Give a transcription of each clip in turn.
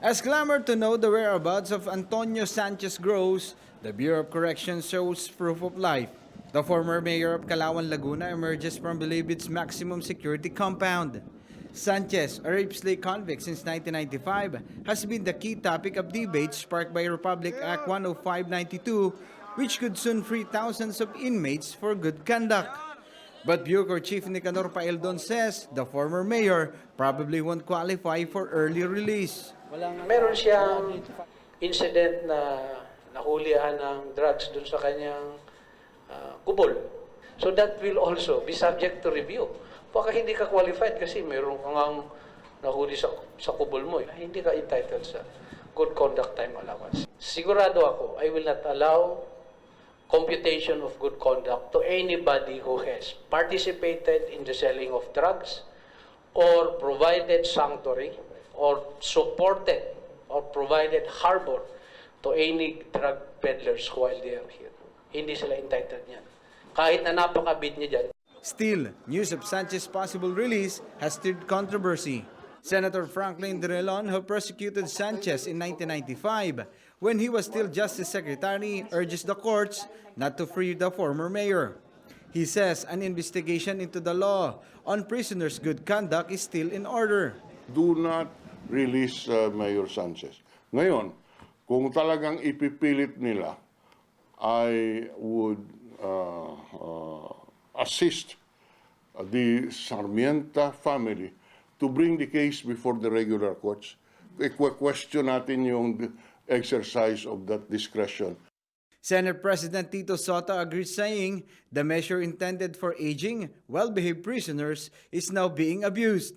As clamor to know the whereabouts of Antonio Sanchez grows, the Bureau of Corrections shows proof of life. The former mayor of Calauan, Laguna emerges from Bilibid's maximum security compound. Sanchez, a rape slave convict since 1995, has been the key topic of debate sparked by Republic Act 10592, which could soon free thousands of inmates for good conduct. But Bureau Chief Nicanor Paeldon says the former mayor probably won't qualify for early release. Meron siyang incident na nahulihan ng drugs dun sa kanyang kubol. So that will also be subject to review. Baka hindi ka qualified kasi meron kang nahuli sa kubol mo. Hindi ka entitled sa good conduct time allowance. Sigurado ako, I will not allow computation of good conduct to anybody who has participated in the selling of drugs or provided sanctuary or supported or provided harbor to any drug peddlers while they are here. Hindi sila entitled niyan. Kahit na napakabid niya dyan. Still, news of Sanchez's possible release has stirred controversy. Senator Franklin Drilon, who prosecuted Sanchez in 1995 when he was still Justice Secretary, urges the courts not to free the former mayor. He says an investigation into the law on prisoners' good conduct is still in order. Do not release Mayor Sanchez. Ngayon, kung talagang ipipilit nila, I would assist the Sarmienta family to bring the case before the regular courts. Question natin yung exercise of that discretion. Senate President Tito Sota agreed, saying the measure intended for aging, well-behaved prisoners is now being abused.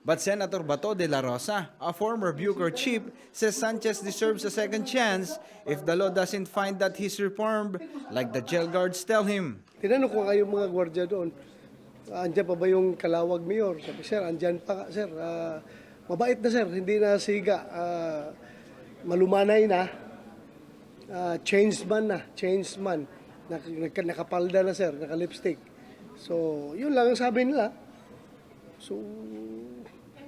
But Senator Bato de la Rosa, a former Bucor chief, says Sanchez deserves a second chance if the law doesn't find that he's reformed like the jail guards tell him. Tinanong ko kayo mga gwardiya doon, andyan pa ba yung Calawag Mayor? Sabi, sir, andyan pa, sir. Mabait na, sir. Hindi na siga. Malumanay na. Changed man. Nakapalda na, sir. Naka-lipstick. So, yun lang ang sabi nila. So,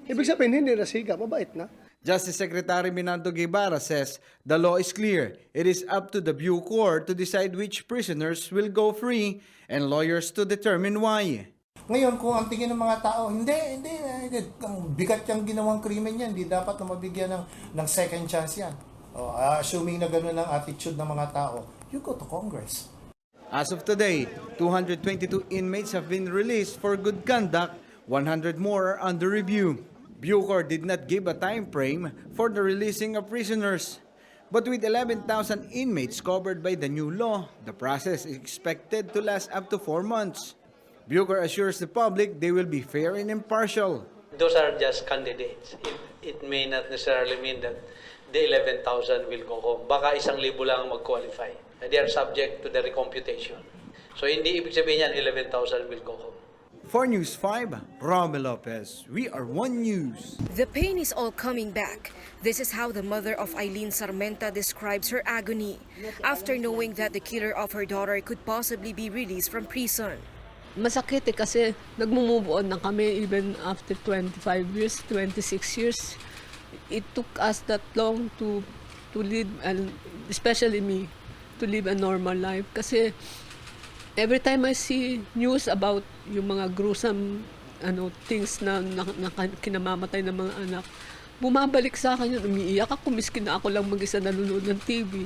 ibig sabihin, hindi na siga. Mabait na. Justice Secretary Minando Guevara says the law is clear. It is up to the Bucor to decide which prisoners will go free and lawyers to determine why. Ngayon, kung ang tingin ng mga tao, hindi, bigat yung ginawang krimen yan, hindi dapat na mabigyan ng second chance yan. Assuming na gano'n ang attitude ng mga tao, you go to Congress. As of today, 222 inmates have been released for good conduct, 100 more are under review. Bucor did not give a time frame for the releasing of prisoners. But with 11,000 inmates covered by the new law, the process is expected to last up to 4 months. Bucor assures the public they will be fair and impartial. Those are just candidates. It may not necessarily mean that the 11,000 will go home. Baka 1,000 lang mag-qualify. They are subject to the recomputation. So hindi ibig sabihin yan 11,000 will go home. For News 5, Romy Lopez. We are One News. The pain is all coming back. This is how the mother of Eileen Sarmenta describes her agony after knowing that the killer of her daughter could possibly be released from prison. Masakit kasi nagmo-move on na kami even after 25 years, 26 years. It took us that long to live, and especially me, to live a normal life. Kasi every time I see news about yung mga gruesome things na kinamamatay ng mga anak, bumabalik sa akin yun, umiiyak ako, miskin na ako lang mag-isa nanonood ng TV.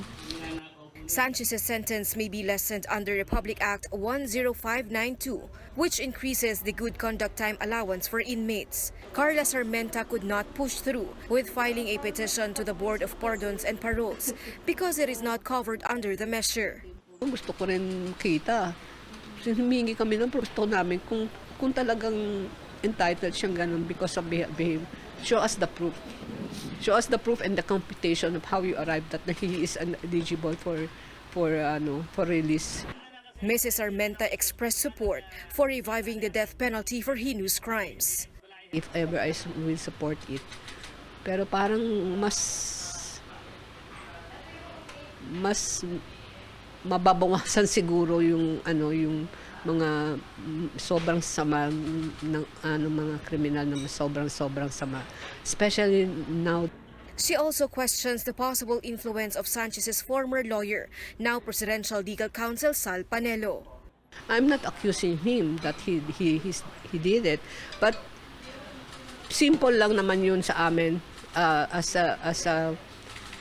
Sanchez's sentence may be lessened under Republic Act 10592, which increases the good conduct time allowance for inmates. Carla Sarmenta could not push through with filing a petition to the Board of Pardons and Paroles because it is not covered under the measure. Gusto ko rin kita. Humingi kami ng gusto namin kung talagang entitled siyang ganun because of behavior. Show us the proof. Show us the proof and the computation of how you arrived that he is eligible for release. Mrs. Sarmenta expressed support for reviving the death penalty for heinous crimes. If ever I will support it. Pero parang mas mababawasan siguro yung mga sobrang sama ng mga kriminal na sobrang sama, especially now. She also questions the possible influence of Sanchez's former lawyer, now Presidential Legal Counsel Sal Panelo. I'm not accusing him that he did it, but simple lang naman yun sa amin as a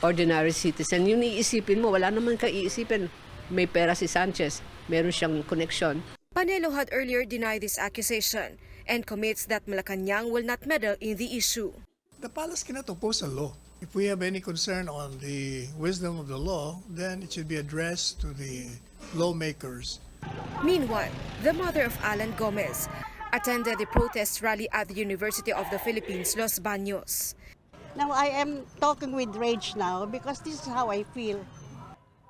ordinary citizen. Yung iisipin mo, wala naman kaiisipin. May pera si Sanchez, meron siyang connection. Panelo had earlier denied this accusation and commits that Malacanang will not meddle in the issue. The palace cannot oppose a law. If we have any concern on the wisdom of the law, then it should be addressed to the lawmakers. Meanwhile, the mother of Alan Gomez attended the protest rally at the University of the Philippines, Los Baños. Now I am talking with rage now because this is how I feel.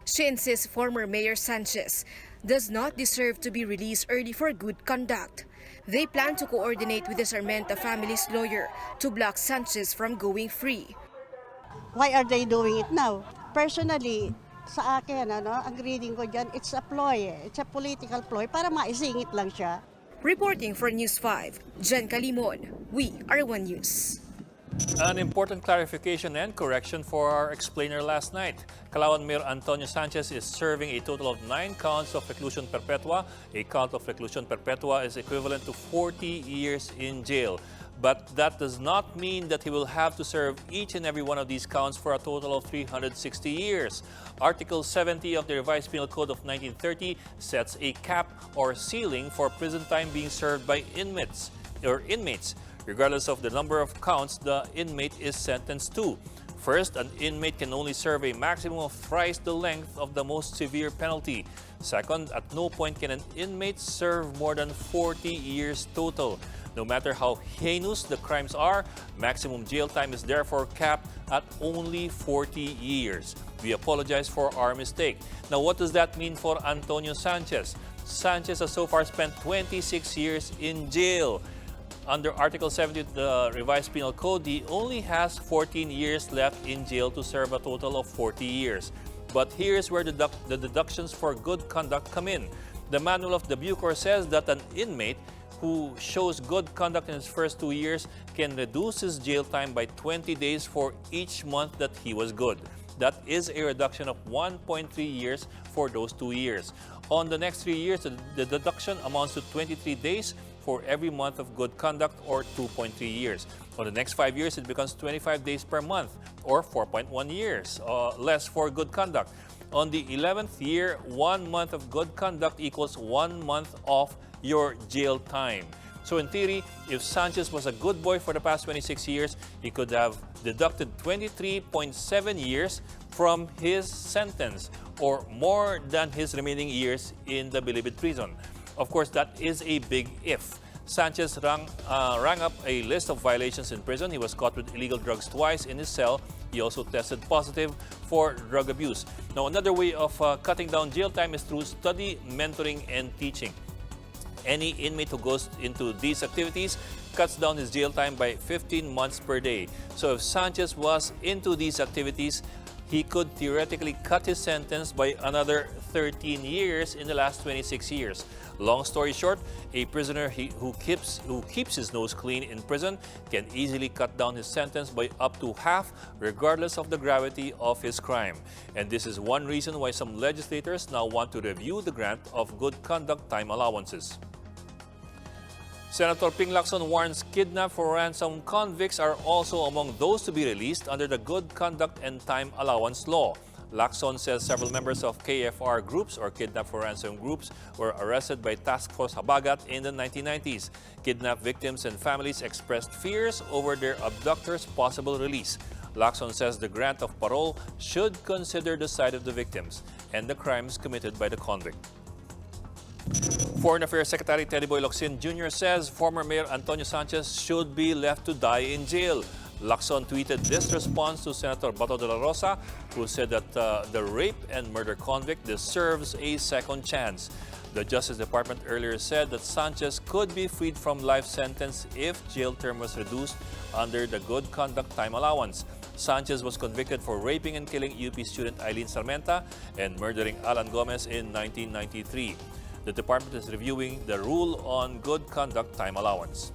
She insists former Mayor Sanchez does not deserve to be released early for good conduct. They plan to coordinate with the Sarmenta family's lawyer to block Sanchez from going free. Why are they doing it now? Personally, sa akin, ang reading ko dyan, it's a ploy. It's a political ploy para maisingit lang siya. Reporting for News 5, Jen Calimon, We Are One News. An important clarification and correction for our explainer last night. Calauan Mayor Antonio Sanchez is serving a total of 9 counts of reclusion perpetua. A count of reclusion perpetua is equivalent to 40 years in jail. But that does not mean that he will have to serve each and every one of these counts for a total of 360 years. Article 70 of the Revised Penal Code of 1930 sets a cap or ceiling for prison time being served by inmates. Regardless of the number of counts the inmate is sentenced to. First, an inmate can only serve a maximum of thrice the length of the most severe penalty. Second, at no point can an inmate serve more than 40 years total. No matter how heinous the crimes are, maximum jail time is therefore capped at only 40 years. We apologize for our mistake. Now, what does that mean for Antonio Sanchez? Sanchez has so far spent 26 years in jail. Under Article 70 of the Revised Penal Code, he only has 14 years left in jail to serve a total of 40 years. But here's where the deductions for good conduct come in. The manual of the Bucor says that an inmate who shows good conduct in his first 2 years can reduce his jail time by 20 days for each month that he was good. That is a reduction of 1.3 years for those 2 years. On the next 3 years, the deduction amounts to 23 days for every month of good conduct, or 2.3 years. On the next 5 years, it becomes 25 days per month, or 4.1 years less for good conduct. On the 11th year, 1 month of good conduct equals 1 month off your jail time. So in theory, if Sanchez was a good boy for the past 26 years, he could have deducted 23.7 years from his sentence, or more than his remaining years in the Bilibid prison. Of course, that is a big if. Sanchez rang up a list of violations in prison. He was caught with illegal drugs twice in his cell. He also tested positive for drug abuse. Now, another way of cutting down jail time is through study, mentoring, and teaching. Any inmate who goes into these activities cuts down his jail time by 15 months per day. So if Sanchez was into these activities, he could theoretically cut his sentence by another 13 years in the last 26 years. Long story short, a prisoner who keeps his nose clean in prison can easily cut down his sentence by up to half, regardless of the gravity of his crime. And this is one reason why some legislators now want to review the grant of good conduct time allowances. Senator Ping Lacson warns kidnapped for ransom convicts are also among those to be released under the Good Conduct and Time Allowance law. Lacson says several members of KFR groups, or Kidnap for Ransom groups, were arrested by Task Force Habagat in the 1990s. Kidnapped victims and families expressed fears over their abductors' possible release. Lacson says the grant of parole should consider the side of the victims and the crimes committed by the convict. Foreign Affairs Secretary Teddy Boy Locsin Jr. says former Mayor Antonio Sanchez should be left to die in jail. Lacson tweeted this response to Senator Bato de la Rosa, who said that the rape and murder convict deserves a second chance. The Justice Department earlier said that Sanchez could be freed from life sentence if jail term was reduced under the Good Conduct Time Allowance. Sanchez was convicted for raping and killing UP student Eileen Sarmenta and murdering Alan Gomez in 1993. The department is reviewing the rule on Good Conduct Time Allowance.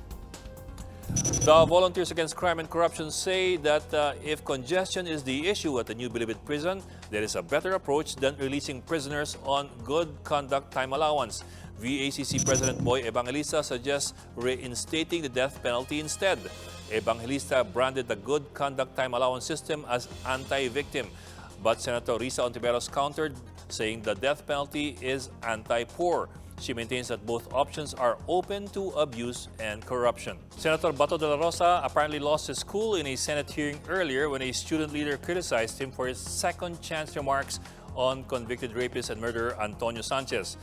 The Volunteers Against Crime and Corruption say that if congestion is the issue at the new Bilibid prison, there is a better approach than releasing prisoners on good conduct time allowance. VACC President Boy Evangelista suggests reinstating the death penalty instead. Evangelista branded the good conduct time allowance system as anti-victim. But Senator Risa Ontiveros countered, saying the death penalty is anti-poor. She maintains that both options are open to abuse and corruption. Senator Bato de la Rosa apparently lost his cool in a Senate hearing earlier when a student leader criticized him for his second chance remarks on convicted rapist and murderer Antonio Sanchez.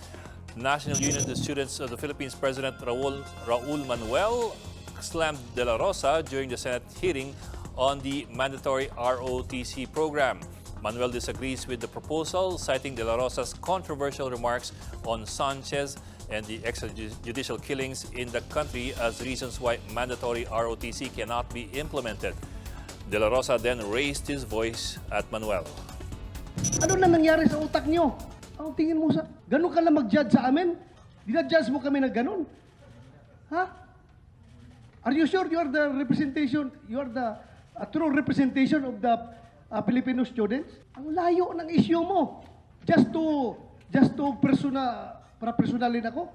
National Union of the Students of the Philippines President Raul Manuel slammed de la Rosa during the Senate hearing on the mandatory ROTC program. Manuel disagrees with the proposal, citing de la Rosa's controversial remarks on Sanchez and the extrajudicial killings in the country as reasons why mandatory ROTC cannot be implemented. De la Rosa then raised his voice at Manuel. Ano na nangyari sa utak nyo? Ang tingin mo sa... Ganun ka lang mag-judge sa amin? Dinadjudge mo kami na ganun? Ha? Are you sure you are the representation, you are the true representation of the Filipino students? Ang layo ng issue mo. Just to personalin ako.